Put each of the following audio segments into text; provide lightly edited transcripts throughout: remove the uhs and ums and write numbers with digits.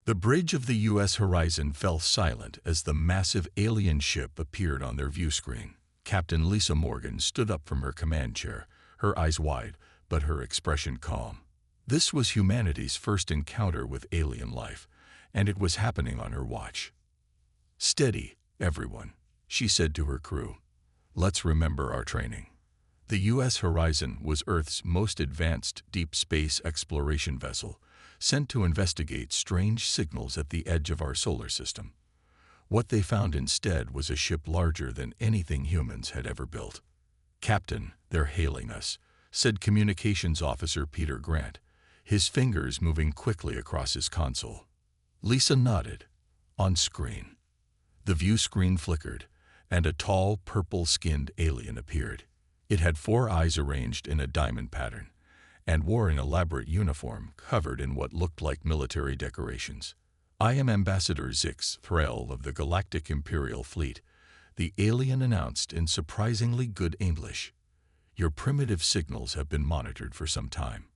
The bridge of the U.S. horizon fell silent as the massive alien ship appeared on their view screen. Captain Lisa Morgan stood up from her command chair, her eyes wide, but her expression calm. This was humanity's first encounter with alien life, and it was happening on her watch. "Steady, everyone," she said to her crew. "Let's remember our training." The U.S. Horizon was Earth's most advanced deep space exploration vessel, sent to investigate strange signals at the edge of our solar system. What they found instead was a ship larger than anything humans had ever built. "Captain, they're hailing us," said Communications Officer Peter Grant, his fingers moving quickly across his console. Lisa nodded. On screen. The view screen flickered, and a tall, purple-skinned alien appeared. It had 4 eyes arranged in a diamond pattern, and wore an elaborate uniform covered in what looked like military decorations. "I am Ambassador Zix Threll of the Galactic Imperial Fleet," the alien announced in surprisingly good English. "Your primitive signals have been monitored for some time.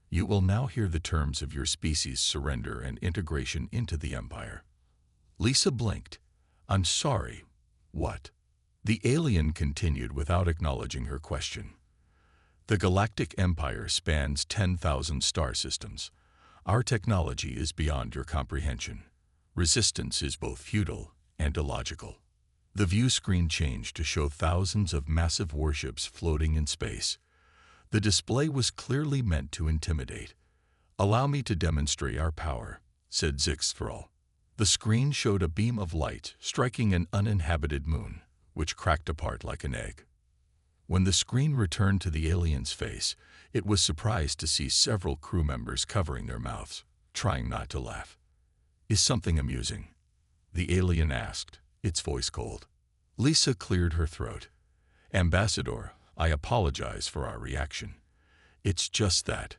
You will now hear the terms of your species' surrender and integration into the Empire." Lisa blinked. "I'm sorry, what?" The alien continued without acknowledging her question. "The Galactic Empire spans 10,000 star systems. Our technology is beyond your comprehension. Resistance is both futile and illogical." The view screen changed to show thousands of massive warships floating in space. The display was clearly meant to intimidate. "Allow me to demonstrate our power," said Zix Thrall. The screen showed a beam of light striking an uninhabited moon, which cracked apart like an egg. When the screen returned to the alien's face, it was surprised to see several crew members covering their mouths, trying not to laugh. "Is something amusing?" the alien asked, its voice cold. Lisa cleared her throat. "Ambassador, I apologize for our reaction. It's just that,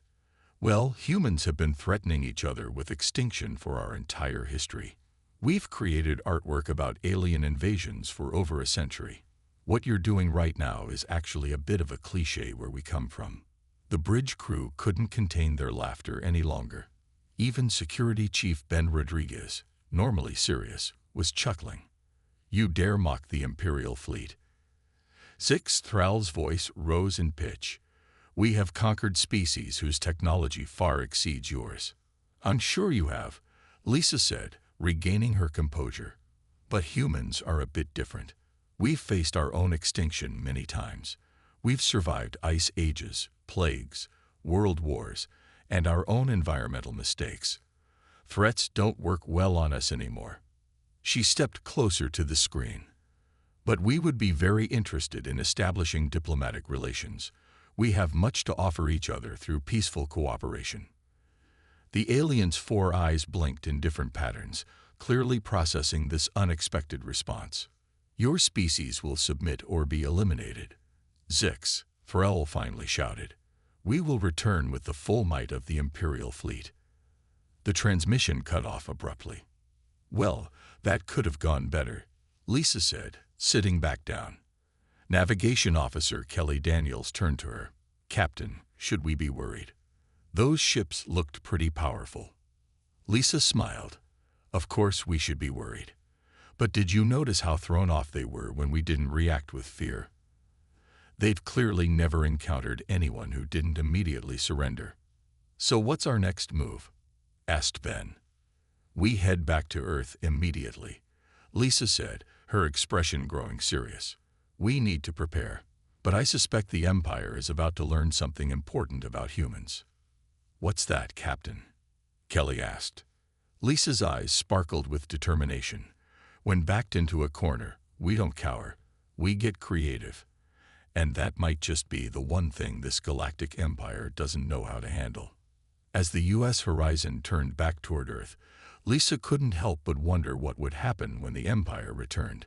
well, humans have been threatening each other with extinction for our entire history. We've created artwork about alien invasions for over a century. What you're doing right now is actually a bit of a cliché where we come from." The bridge crew couldn't contain their laughter any longer. Even Security Chief Ben Rodriguez, normally serious, was chuckling. "You dare mock the Imperial Fleet?" Zix Thrall's voice rose in pitch. "We have conquered species whose technology far exceeds yours." "I'm sure you have," Lisa said, regaining her composure. "But humans are a bit different. We've faced our own extinction many times. We've survived ice ages, plagues, world wars, and our own environmental mistakes. Threats don't work well on us anymore." She stepped closer to the screen. "But we would be very interested in establishing diplomatic relations. We have much to offer each other through peaceful cooperation." The alien's 4 eyes blinked in different patterns, clearly processing this unexpected response. "Your species will submit or be eliminated," Zix Thrall finally shouted. "We will return with the full might of the Imperial Fleet." The transmission cut off abruptly. "Well, that could have gone better," Lisa said, sitting back down. Navigation Officer Kelly Daniels turned to her. "Captain, should we be worried? Those ships looked pretty powerful." Lisa smiled. "Of course we should be worried. But did you notice how thrown off they were when we didn't react with fear? They've clearly never encountered anyone who didn't immediately surrender." "So what's our next move?" asked Ben. "We head back to Earth immediately," Lisa said, her expression growing serious. "We need to prepare. But I suspect the Empire is about to learn something important about humans." "What's that, Captain?" Kelly asked. Lisa's eyes sparkled with determination. "When backed into a corner, we don't cower. We get creative. And that might just be the one thing this galactic empire doesn't know how to handle." As the U.S. horizon turned back toward Earth, Lisa couldn't help but wonder what would happen when the Empire returned.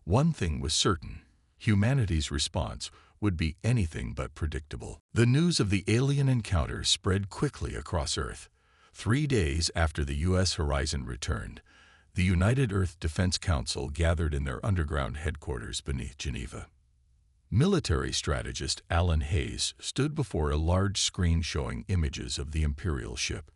One thing was certain: humanity's response would be anything but predictable. The news of the alien encounter spread quickly across Earth. 3 days after the U.S. horizon returned, the United Earth Defense Council gathered in their underground headquarters beneath Geneva. Military strategist Alan Hayes stood before a large screen showing images of the Imperial ship.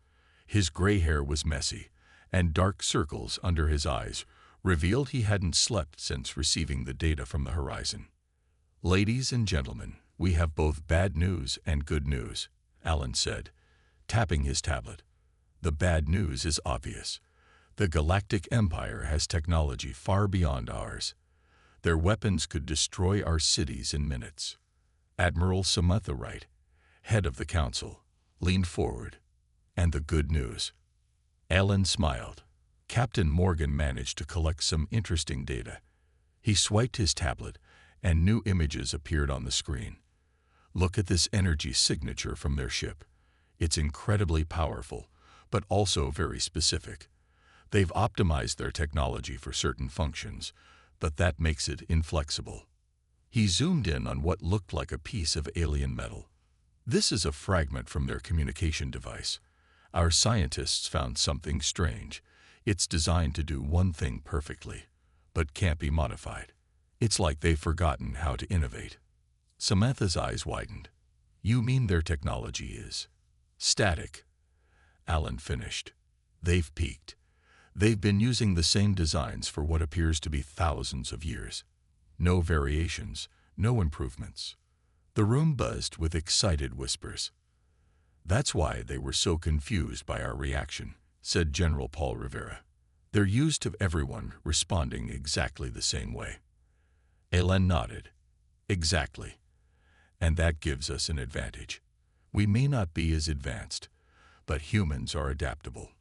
His gray hair was messy, and dark circles under his eyes revealed he hadn't slept since receiving the data from the horizon. "Ladies and gentlemen, we have both bad news and good news," Alan said, tapping his tablet. "The bad news is obvious. The Galactic Empire has technology far beyond ours. Their weapons could destroy our cities in minutes." Admiral Samantha Wright, head of the council, leaned forward. "And the good news?" Alan smiled. Captain Morgan managed to collect some interesting data. He swiped his tablet, and new images appeared on the screen. "Look at this energy signature from their ship. It's incredibly powerful, but also very specific. They've optimized their technology for certain functions, but that makes it inflexible." He zoomed in on what looked like a piece of alien metal. "This is a fragment from their communication device. Our scientists found something strange. It's designed to do one thing perfectly, but can't be modified. It's like they've forgotten how to innovate." Samantha's eyes widened. "You mean their technology is static?" Alan finished. "They've peaked. They've been using the same designs for what appears to be thousands of years. No variations, no improvements." The room buzzed with excited whispers. "That's why they were so confused by our reaction," said General Paul Rivera. "They're used to everyone responding exactly the same way." Alan nodded. "Exactly. And that gives us an advantage. We may not be as advanced, but humans are adaptable.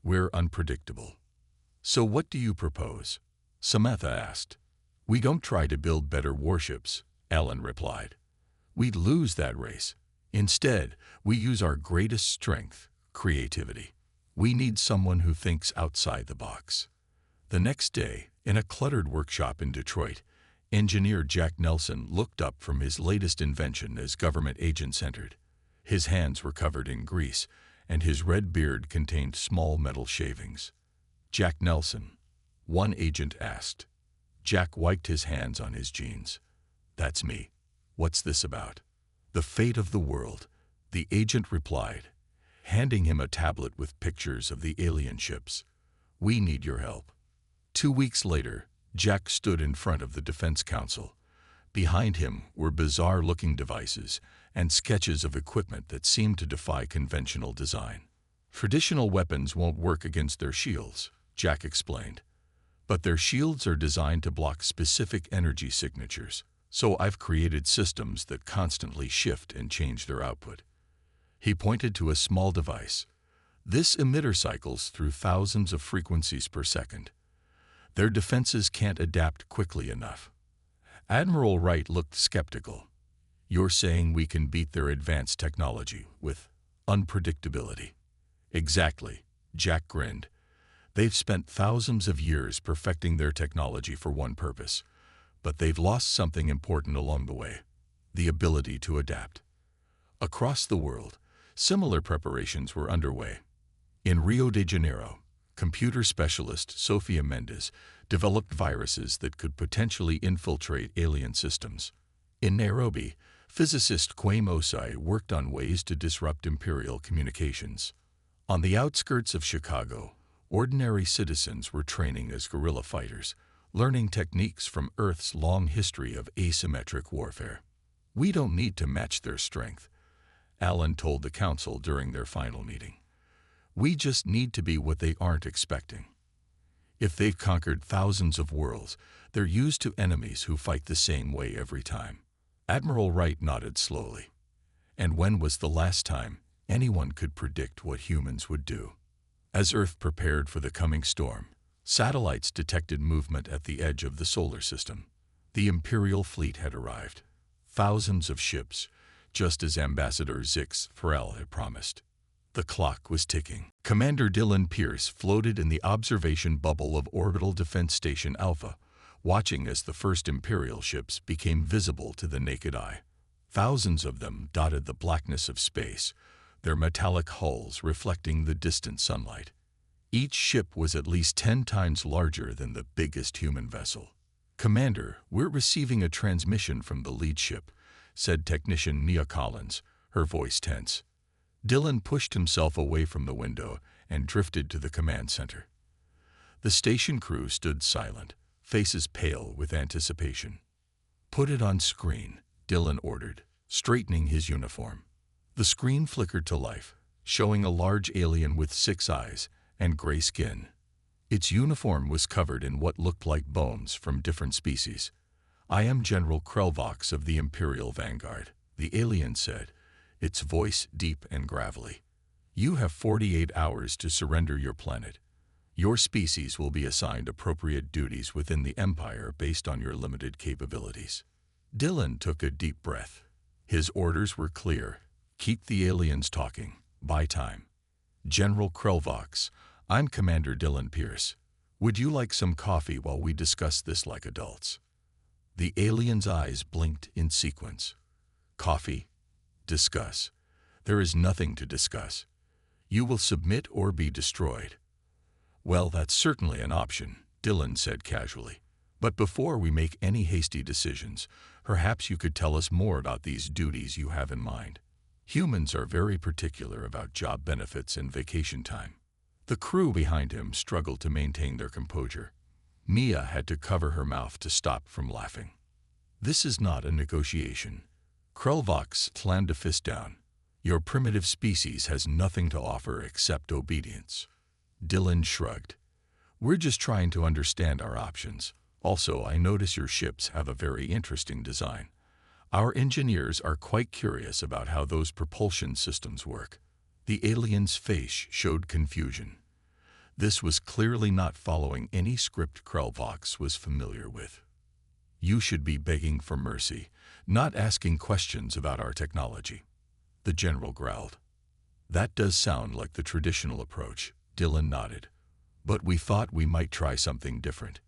We're unpredictable." "So what do you propose?" Samantha asked. "We don't try to build better warships," Alan replied. "We'd lose that race. Instead, we use our greatest strength, creativity. We need someone who thinks outside the box." The next day, in a cluttered workshop in Detroit, engineer Jack Nelson looked up from his latest invention as government agents entered. His hands were covered in grease, and his red beard contained small metal shavings. "Jack Nelson?" one agent asked. Jack wiped his hands on his jeans. "That's me. What's this about?" "The fate of the world," the agent replied, handing him a tablet with pictures of the alien ships. "We need your help." 2 weeks later, Jack stood in front of the Defense Council. Behind him were bizarre-looking devices and sketches of equipment that seemed to defy conventional design. "Traditional weapons won't work against their shields," Jack explained. "But their shields are designed to block specific energy signatures, so I've created systems that constantly shift and change their output." He pointed to a small device. "This emitter cycles through thousands of frequencies per second. Their defenses can't adapt quickly enough." Admiral Wright looked skeptical. "You're saying we can beat their advanced technology with unpredictability?" "Exactly," Jack grinned. "They've spent thousands of years perfecting their technology for one purpose, but they've lost something important along the way: the ability to adapt." Across the world, similar preparations were underway. In Rio de Janeiro, computer specialist Sofia Mendes developed viruses that could potentially infiltrate alien systems. In Nairobi, physicist Kwame Osai worked on ways to disrupt imperial communications. On the outskirts of Chicago, ordinary citizens were training as guerrilla fighters, learning techniques from Earth's long history of asymmetric warfare. "We don't need to match their strength," Alan told the council during their final meeting. "We just need to be what they aren't expecting. If they've conquered thousands of worlds, they're used to enemies who fight the same way every time." Admiral Wright nodded slowly. "And when was the last time anyone could predict what humans would do?" As Earth prepared for the coming storm, satellites detected movement at the edge of the solar system. The Imperial fleet had arrived. Thousands of ships, just as Ambassador Zix Farrell had promised. The clock was ticking. Commander Dylan Pierce floated in the observation bubble of Orbital Defense Station Alpha, watching as the first Imperial ships became visible to the naked eye. Thousands of them dotted the blackness of space, their metallic hulls reflecting the distant sunlight. Each ship was at least 10 times larger than the biggest human vessel. "Commander, we're receiving a transmission from the lead ship," said technician Nia Collins, her voice tense. Dylan pushed himself away from the window and drifted to the command center. The station crew stood silent, faces pale with anticipation. "Put it on screen," Dylan ordered, straightening his uniform. The screen flickered to life, showing a large alien with 6 eyes and gray skin. Its uniform was covered in what looked like bones from different species. "I am General Krelvox of the Imperial Vanguard," the alien said, its voice deep and gravelly. "You have 48 hours to surrender your planet. Your species will be assigned appropriate duties within the Empire based on your limited capabilities." Dylan took a deep breath. His orders were clear. Keep the aliens talking. Buy time. "General Krelvox, I'm Commander Dylan Pierce. Would you like some coffee while we discuss this like adults?" The alien's eyes blinked in sequence. "Coffee? Discuss. There is nothing to discuss. You will submit or be destroyed." "Well, that's certainly an option," Dylan said casually. "But before we make any hasty decisions, perhaps you could tell us more about these duties you have in mind. Humans are very particular about job benefits and vacation time." The crew behind him struggled to maintain their composure. Mia had to cover her mouth to stop from laughing. "This is not a negotiation." Krelvox slammed a fist down. "Your primitive species has nothing to offer except obedience." Dylan shrugged. "We're just trying to understand our options. Also, I notice your ships have a very interesting design. Our engineers are quite curious about how those propulsion systems work." The alien's face showed confusion. This was clearly not following any script Krelvox was familiar with. "You should be begging for mercy, not asking questions about our technology," the general growled. "That does sound like the traditional approach," Dylan nodded. "But we thought we might try something different.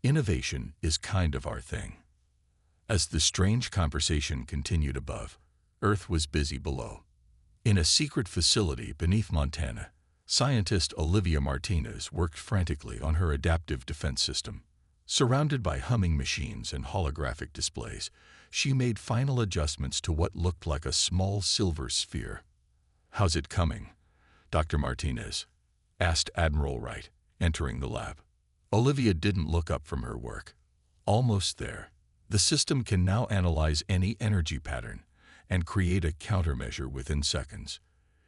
Innovation is kind of our thing." As the strange conversation continued above, Earth was busy below. In a secret facility beneath Montana, scientist Olivia Martinez worked frantically on her adaptive defense system. Surrounded by humming machines and holographic displays, she made final adjustments to what looked like a small silver sphere. "How's it coming, Dr. Martinez?" asked Admiral Wright, entering the lab. Olivia didn't look up from her work. "Almost there. The system can now analyze any energy pattern and create a countermeasure within seconds.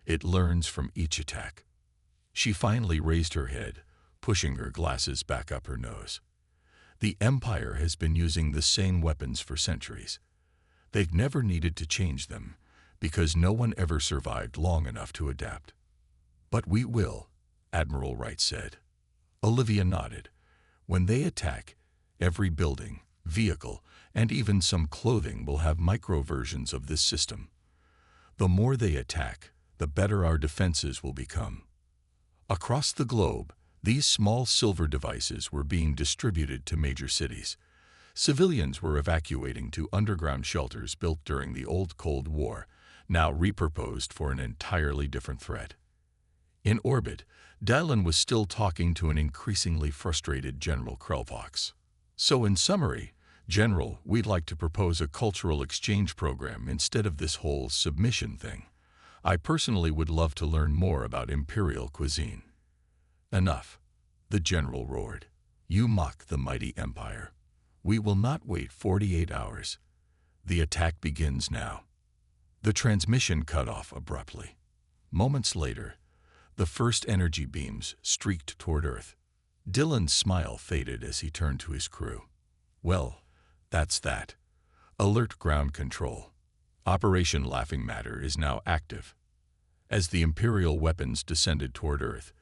It learns from each attack." She finally raised her head, pushing her glasses back up her nose. "The Empire has been using the same weapons for centuries. They've never needed to change them, because no one ever survived long enough to adapt." "But we will," Admiral Wright said. Olivia nodded. "When they attack, every building, vehicle, and even some clothing will have micro-versions of this system. The more they attack, the better our defenses will become." Across the globe, these small silver devices were being distributed to major cities. Civilians were evacuating to underground shelters built during the old Cold War, now repurposed for an entirely different threat. In orbit, Dylan was still talking to an increasingly frustrated General Krelvox. "So in summary, General, we'd like to propose a cultural exchange program instead of this whole submission thing. I personally would love to learn more about Imperial cuisine." "Enough," the General roared. "You mock the mighty Empire. We will not wait 48 hours. The attack begins now." The transmission cut off abruptly. Moments later, the first energy beams streaked toward Earth. Dylan's smile faded as he turned to his crew. "Well, that's that. Alert ground control. Operation Laughing Matter is now active." As the Imperial weapons descended toward Earth,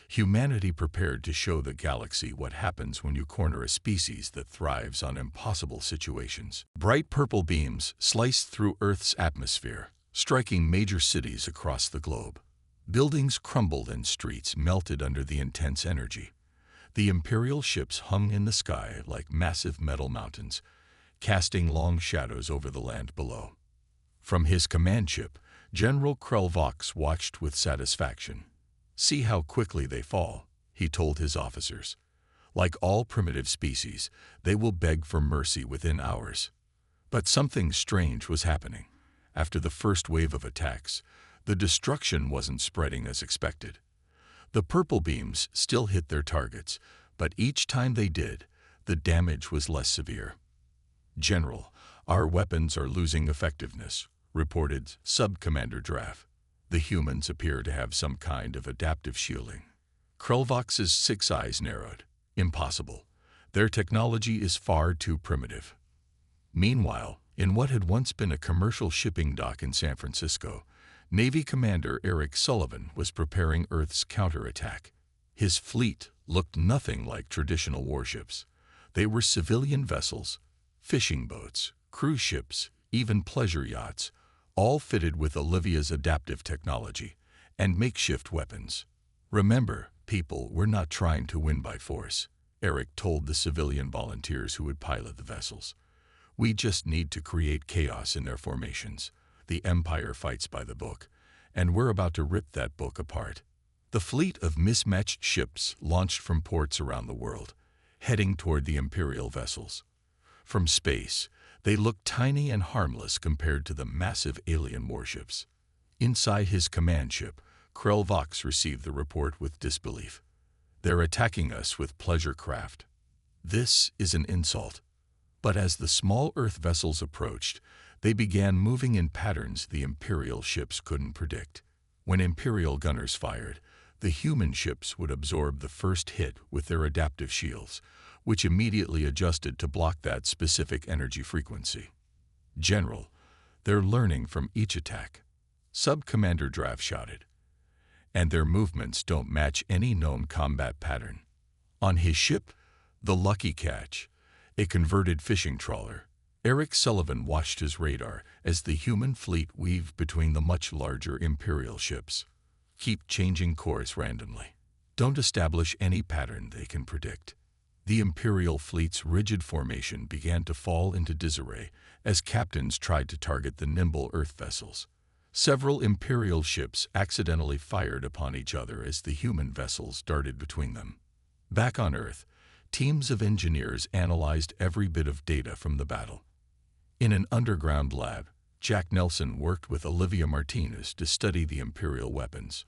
humanity prepared to show the galaxy what happens when you corner a species that thrives on impossible situations. Bright purple beams sliced through Earth's atmosphere, striking major cities across the globe. Buildings crumbled and streets melted under the intense energy. The Imperial ships hung in the sky like massive metal mountains, casting long shadows over the land below. From his command ship, General Krelvox watched with satisfaction. "See how quickly they fall," he told his officers. "Like all primitive species, they will beg for mercy within hours." But something strange was happening. After the first wave of attacks, the destruction wasn't spreading as expected. The purple beams still hit their targets, But each time they did, the damage was less severe. "General, our weapons are losing effectiveness," reported Sub-Commander Draff. "The humans appear to have some kind of adaptive shielding." Krulvox's 6 eyes narrowed. "Impossible. Their technology is far too primitive." Meanwhile, in what had once been a commercial shipping dock in San Francisco, Navy Commander Eric Sullivan was preparing Earth's counterattack. His fleet looked nothing like traditional warships. They were civilian vessels, fishing boats, cruise ships, even pleasure yachts, all fitted with Olivia's adaptive technology and makeshift weapons. "Remember, people, we're not trying to win by force," Eric told the civilian volunteers who would pilot the vessels. "We just need to create chaos in their formations. The Empire fights by the book, and we're about to rip that book apart." The fleet of mismatched ships launched from ports around the world, heading toward the Imperial vessels. From space, they looked tiny and harmless compared to the massive alien warships. Inside his command ship, Krulvox received the report with disbelief. "They're attacking us with pleasure craft. This is an insult." But as the small Earth vessels approached, they began moving in patterns the Imperial ships couldn't predict. When Imperial gunners fired, the human ships would absorb the first hit with their adaptive shields, which immediately adjusted to block that specific energy frequency. "General, they're learning from each attack," Sub-Commander Draft shouted. "And their movements don't match any known combat pattern." On his ship, the Lucky Catch, a converted fishing trawler, Eric Sullivan watched his radar as the human fleet weaved between the much larger Imperial ships. "Keep changing course randomly. Don't establish any pattern they can predict." The Imperial fleet's rigid formation began to fall into disarray as captains tried to target the nimble Earth vessels. Several Imperial ships accidentally fired upon each other as the human vessels darted between them. Back on Earth, teams of engineers analyzed every bit of data from the battle. In an underground lab, Jack Nelson worked with Olivia Martinez to study the Imperial weapons.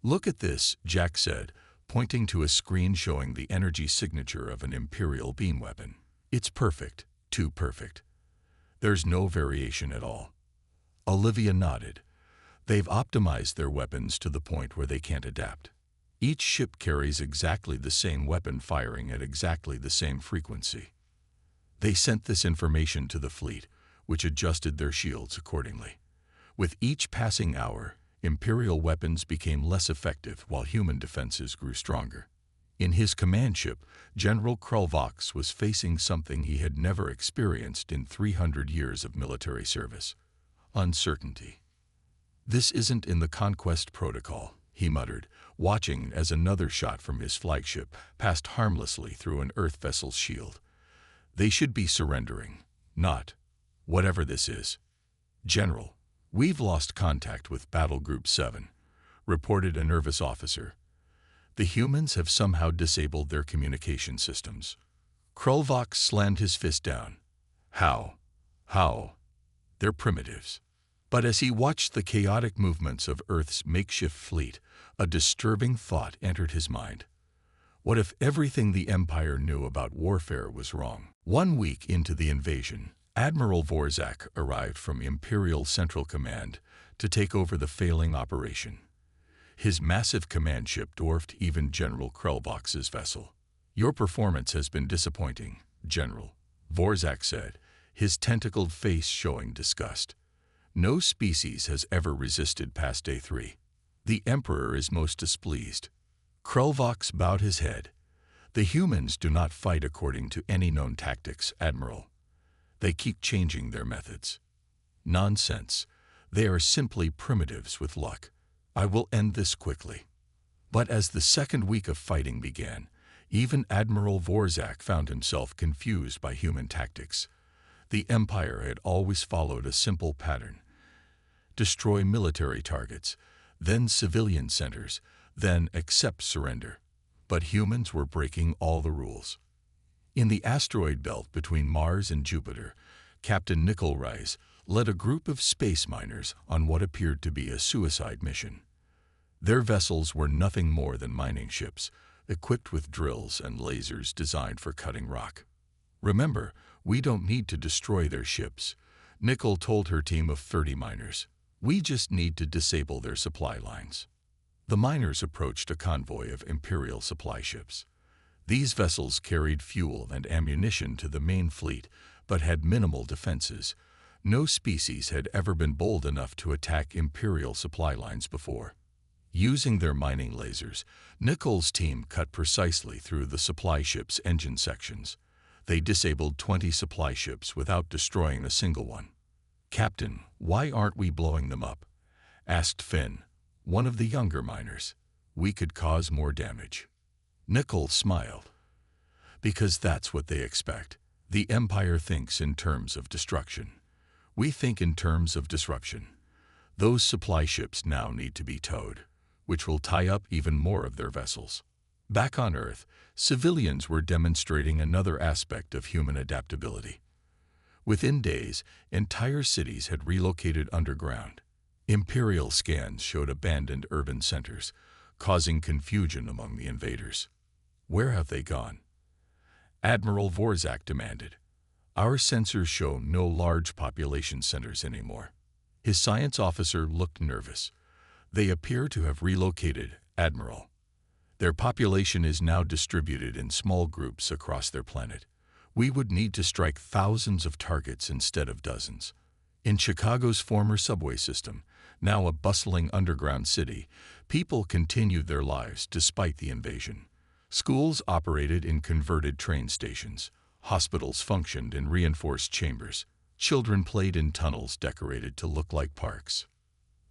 "Look at this," Jack said, pointing to a screen showing the energy signature of an Imperial beam weapon. "It's perfect, too perfect. There's no variation at all." Olivia nodded. "They've optimized their weapons to the point where they can't adapt. Each ship carries exactly the same weapon firing at exactly the same frequency. They sent this information to the fleet, which adjusted their shields accordingly. With each passing hour, Imperial weapons became less effective while human defenses grew stronger." In his command ship, General Krulvox was facing something he had never experienced in 300 years of military service: uncertainty. "This isn't in the conquest protocol," he muttered, watching as another shot from his flagship passed harmlessly through an Earth vessel's shield. "They should be surrendering, not whatever this is." "General, we've lost contact with Battle Group 7, reported a nervous officer. "The humans have somehow disabled their communication systems." Krulvox slammed his fist down. How? They're primitives." But as he watched the chaotic movements of Earth's makeshift fleet, a disturbing thought entered his mind. What if everything the Empire knew about warfare was wrong? 1 week into the invasion, Admiral Vorzak arrived from Imperial Central Command to take over the failing operation. His massive command ship dwarfed even General Krulvox's vessel. "Your performance has been disappointing, General," Vorzak said, his tentacled face showing disgust. "No species has ever resisted past day 3. The Emperor is most displeased." Krulvox bowed his head. "The humans do not fight according to any known tactics, Admiral. They keep changing their methods." "Nonsense. They are simply primitives with luck. I will end this quickly." But as the second week of fighting began, even Admiral Vorzak found himself confused by human tactics. The Empire had always followed a simple pattern: destroy military targets, then civilian centers, then accept surrender. But humans were breaking all the rules. In the asteroid belt between Mars and Jupiter, Captain Nickelreis led a group of space miners on what appeared to be a suicide mission. Their vessels were nothing more than mining ships, equipped with drills and lasers designed for cutting rock. Remember, we don't need to destroy their ships, Nickel told her team of 30 miners. We just need to disable their supply lines. The miners approached a convoy of Imperial supply ships. These vessels carried fuel and ammunition to the main fleet, but had minimal defenses. No species had ever been bold enough to attack Imperial supply lines before. Using their mining lasers, Nickel's team cut precisely through the supply ship's engine sections. They disabled 20 supply ships without destroying a single one. "Captain, why aren't we blowing them up?" asked Finn, one of the younger miners. "We could cause more damage." Nickel smiled. "Because that's what they expect. The Empire thinks in terms of destruction. We think in terms of disruption. Those supply ships now need to be towed, which will tie up even more of their vessels." Back on Earth, civilians were demonstrating another aspect of human adaptability. Within days, entire cities had relocated underground. Imperial scans showed abandoned urban centers, causing confusion among the invaders. "Where have they gone?" Admiral Vorzak demanded. "Our sensors show no large population centers anymore." His science officer looked nervous. "They appear to have relocated, Admiral. Their population is now distributed in small groups across their planet. We would need to strike thousands of targets instead of dozens." In Chicago's former subway system, now a bustling underground city, people continued their lives despite the invasion. Schools operated in converted train stations. Hospitals functioned in reinforced chambers. Children played in tunnels decorated to look like parks.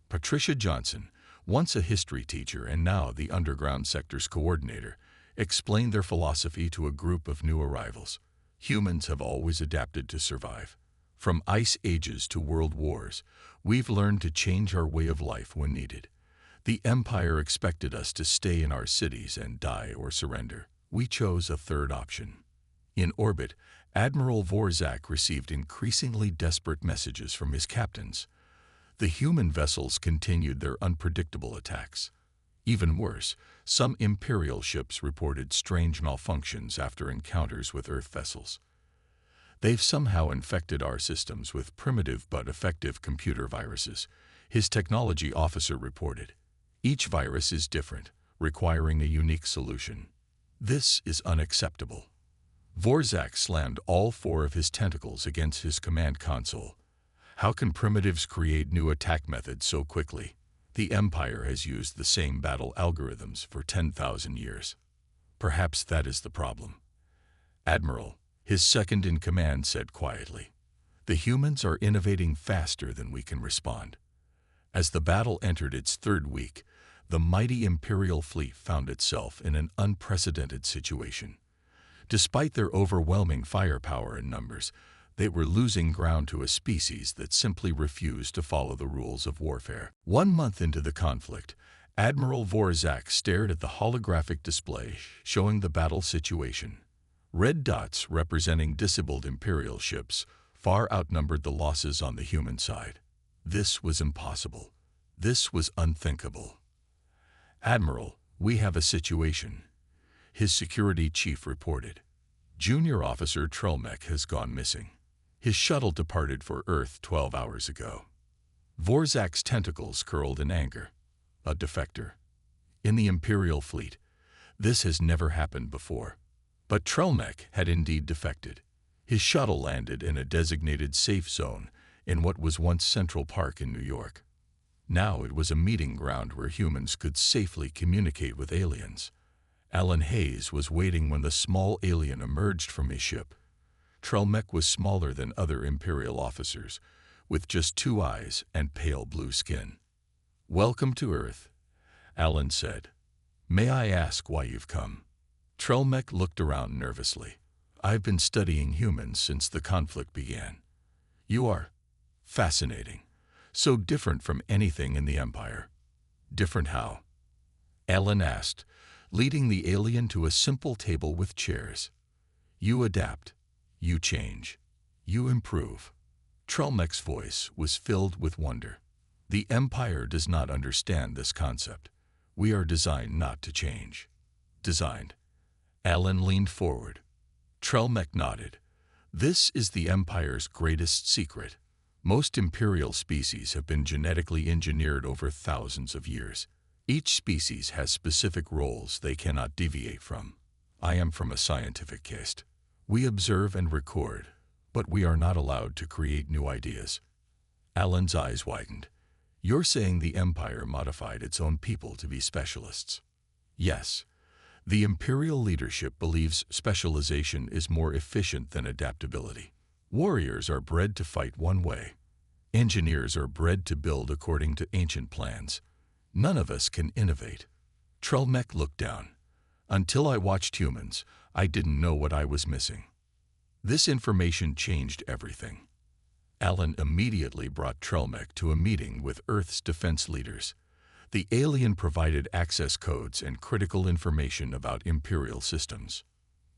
Patricia Johnson, once a history teacher and now the underground sector's coordinator, explained their philosophy to a group of new arrivals. "Humans have always adapted to survive. From ice ages to world wars, we've learned to change our way of life when needed. The Empire expected us to stay in our cities and die or surrender. We chose a third option." In orbit, Admiral Vorzak received increasingly desperate messages from his captains. The human vessels continued their unpredictable attacks. Even worse, some Imperial ships reported strange malfunctions after encounters with Earth vessels. "They've somehow infected our systems with primitive but effective computer viruses," his technology officer reported. "Each virus is different, requiring a unique solution. This is unacceptable." Vorzak slammed all 4 of his tentacles against his command console. "How can primitives create new attack methods so quickly? The Empire has used the same battle algorithms for 10,000 years. Perhaps that is the problem." "Admiral," his second-in-command said quietly, "the humans are innovating faster than we can respond." As the battle entered its 3rd week, the mighty Imperial fleet found itself in an unprecedented situation. Despite their overwhelming firepower and numbers, they were losing ground to a species that simply refused to follow the rules of warfare. 1 month into the conflict, Admiral Vorzak stared at the holographic display showing the battle situation. Red dots representing disabled Imperial ships far outnumbered the losses on the human side. This was impossible. This was unthinkable. "Admiral, we have a situation," his security chief reported. "Junior Officer Trelmek has gone missing. His shuttle departed for Earth 12 hours ago." Vorzak's tentacles curled in anger. A defector. In the Imperial fleet, this has never happened before. But Trelmek had indeed defected. His shuttle landed in a designated safe zone in what was once Central Park in New York. Now it was a meeting ground where humans could safely communicate with aliens. Alan Hayes was waiting when the small alien emerged from his ship. Trelmek was smaller than other Imperial officers, with just 2 eyes and pale blue skin. "Welcome to Earth," Alan said. "May I ask why you've come?" Trelmek looked around nervously. "I've been studying humans since the conflict began." "You are fascinating. So different from anything in the Empire." "Different how?" Alan asked, leading the alien to a simple table with chairs. "You adapt. You change. You improve." Trelmek's voice was filled with wonder. "The Empire does not understand this concept. We are designed not to change. designed. Alan leaned forward. Trelmech nodded. This is the Empire's greatest secret. Most Imperial species have been genetically engineered over thousands of years. Each species has specific roles they cannot deviate from. I am from a scientific caste. We observe and record, but we are not allowed to create new ideas. Alan's eyes widened. You're saying the Empire modified its own people to be specialists? Yes. The Imperial leadership believes specialization is more efficient than adaptability. Warriors are bred to fight one way. Engineers are bred to build according to ancient plans. None of us can innovate. Trelmech looked down. Until I watched humans, I didn't know what I was missing. This information changed everything. Alan immediately brought Trelmech to a meeting with Earth's defense leaders. The alien provided access codes and critical information about Imperial systems.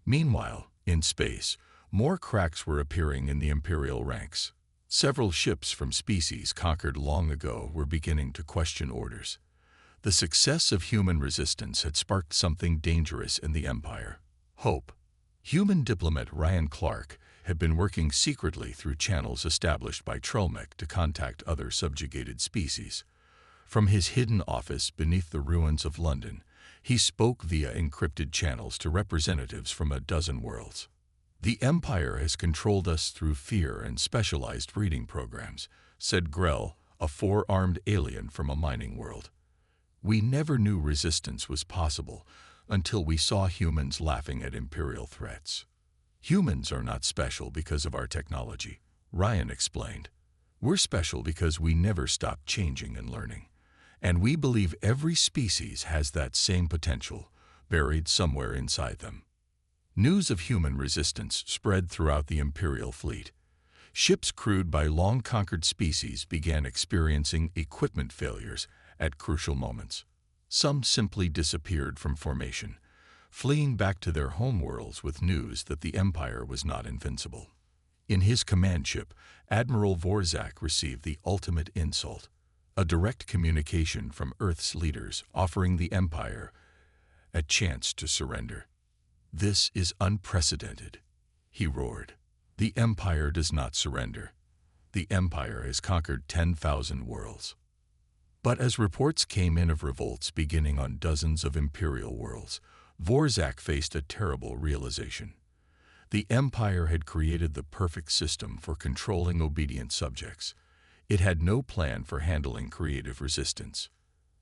Meanwhile, in space, more cracks were appearing in the Imperial ranks. Several ships from species conquered long ago were beginning to question orders. The success of human resistance had sparked something dangerous in the Empire. Hope. Human diplomat Ryan Clark had been working secretly through channels established by Trelmech to contact other subjugated species. From his hidden office beneath the ruins of London, he spoke via encrypted channels to representatives from a dozen worlds. The Empire has controlled us through fear and specialized breeding programs, said Grell, a four-armed alien from a mining world. We never knew resistance was possible until we saw humans laughing at Imperial threats. Humans are not special because of our technology, Ryan explained. We're special because we never stop changing and learning. And we believe every species has that same potential, buried somewhere inside them. News of human resistance spread throughout the Imperial fleet. Ships crewed by long-conquered species began experiencing equipment failures at crucial moments. Some simply disappeared from formation, fleeing back to their homeworlds with news that the Empire was not invincible. In his command ship, Admiral Vorzak received the ultimate insult, a direct communication from Earth's leaders offering the Empire a chance to surrender. This is unprecedented, he roared. The Empire does not surrender. The Empire has conquered 10,000 worlds. But as reports came in of revolts beginning on dozens of Imperial worlds, Vorzak faced a terrible realization. The Empire had created the perfect system for controlling obedient subjects. It had no plan for handling creative resistance.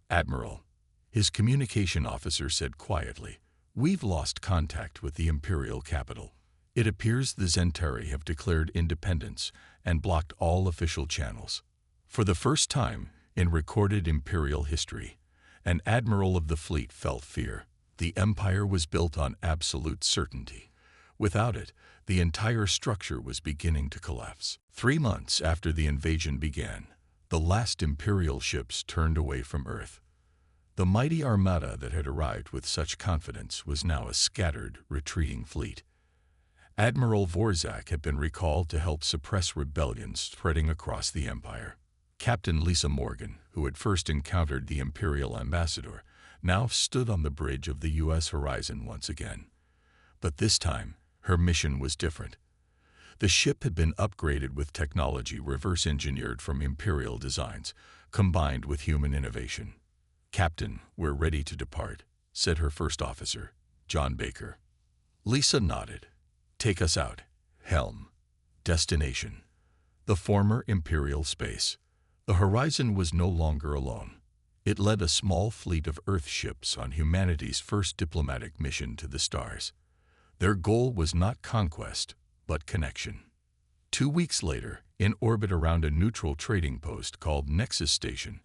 Admiral, his communication officer said quietly, we've lost contact with the Imperial capital. It appears the Zentari have declared independence and blocked all official channels. For the first time in recorded Imperial history, an admiral of the fleet felt fear. The Empire was built on absolute certainty. Without it, the entire structure was beginning to collapse. 3 months after the invasion began, the last Imperial ships turned away from Earth. The mighty armada that had arrived with such confidence was now a scattered, retreating fleet. Admiral Vorzak had been recalled to help suppress rebellions spreading across the Empire. Captain Lisa Morgan, who had first encountered the Imperial ambassador, now stood on the bridge of the U.S. horizon once again. But this time, her mission was different. The ship had been upgraded with technology reverse-engineered from Imperial designs, combined with human innovation. Captain, we're ready to depart, said her first officer, John Baker. Lisa nodded. Take us out. Helm. Destination. The former Imperial space. The horizon was no longer alone. It led a small fleet of Earth ships on humanity's first diplomatic mission to the stars. Their goal was not conquest, but connection. 2 weeks later, in orbit around a neutral trading post called Nexus Station,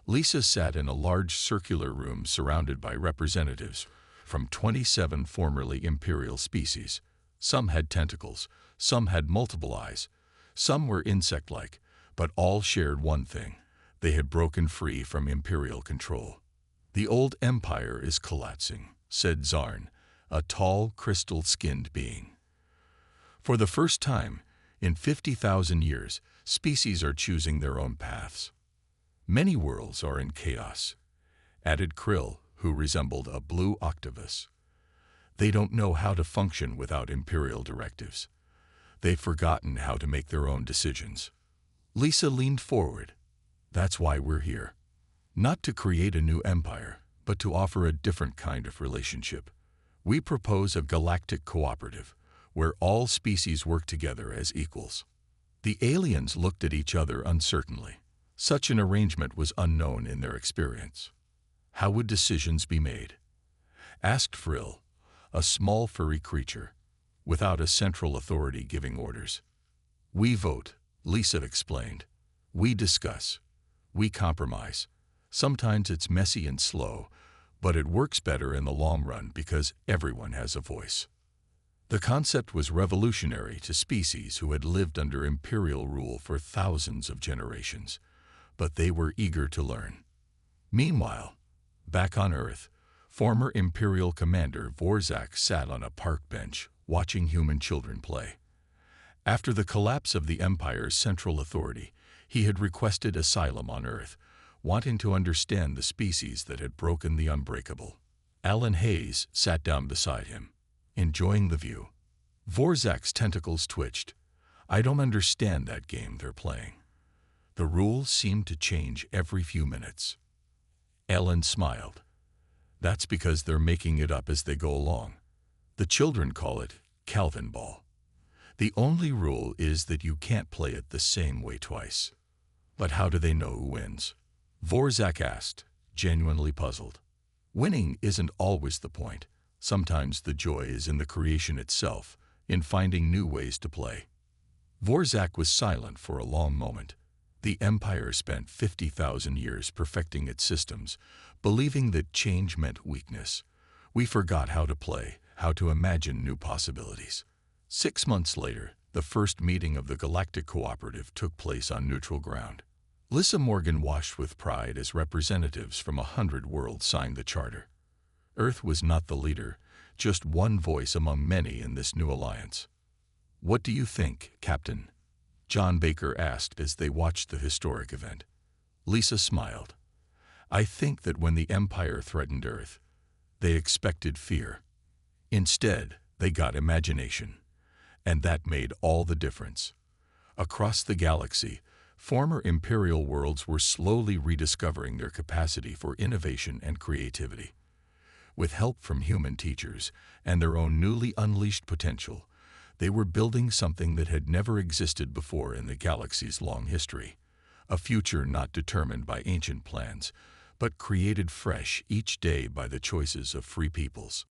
Lisa sat in a large circular room surrounded by representatives from 27 formerly Imperial species. Some had tentacles, some had multiple eyes, some were insect-like, but all shared one thing. They had broken free from Imperial control. The old Empire is collapsing, said Zarn, a tall, crystal-skinned being. For the first time, in 50,000 years, species are choosing their own paths. Many worlds are in chaos, added Krill, who resembled a blue octopus. They don't know how to function without imperial directives. They've forgotten how to make their own decisions. Lisa leaned forward. That's why we're here. Not to create a new empire, but to offer a different kind of relationship. We propose a galactic cooperative, where all species work together as equals. The aliens looked at each other uncertainly. Such an arrangement was unknown in their experience. How would decisions be made? Asked Frill, a small furry creature, without a central authority giving orders. We vote, Lisa explained. We discuss. We compromise. Sometimes it's messy and slow, but it works better in the long run because everyone has a voice. The concept was revolutionary to species who had lived under imperial rule for thousands of generations, but they were eager to learn. Meanwhile, back on Earth, former Imperial Commander Vorzak sat on a park bench watching human children play. After the collapse of the Empire's central authority, he had requested asylum on Earth, wanting to understand the species that had broken the unbreakable. Alan Hayes sat down beside him, enjoying the view. Vorzak's tentacles twitched. I don't understand that game they're playing. The rules seem to change every few minutes. Alan smiled. That's because they're making it up as they go along. The children call it Calvin Ball. The only rule is that you can't play it the same way twice. But how do they know who wins? Vorzak asked, genuinely puzzled. Winning isn't always the point. Sometimes the joy is in the creation itself, in finding new ways to play. Vorzak was silent for a long moment. The Empire spent 50,000 years perfecting its systems, believing that change meant weakness. We forgot how to play, how to imagine new possibilities. 6 months later, the first meeting of the Galactic Cooperative took place on neutral ground. Lisa Morgan watched with pride as representatives from 100 worlds signed the charter. Earth was not the leader, just one voice among many in this new alliance. What do you think, Captain? John Baker asked as they watched the historic event. Lisa smiled. I think that when the Empire threatened Earth, they expected fear. Instead, they got imagination. And that made all the difference. Across the galaxy, former imperial worlds were slowly rediscovering their capacity for innovation and creativity. With help from human teachers and their own newly unleashed potential, they were building something that had never existed before in the galaxy's long history. A future not determined by ancient plans, but created fresh each day by the choices of free peoples.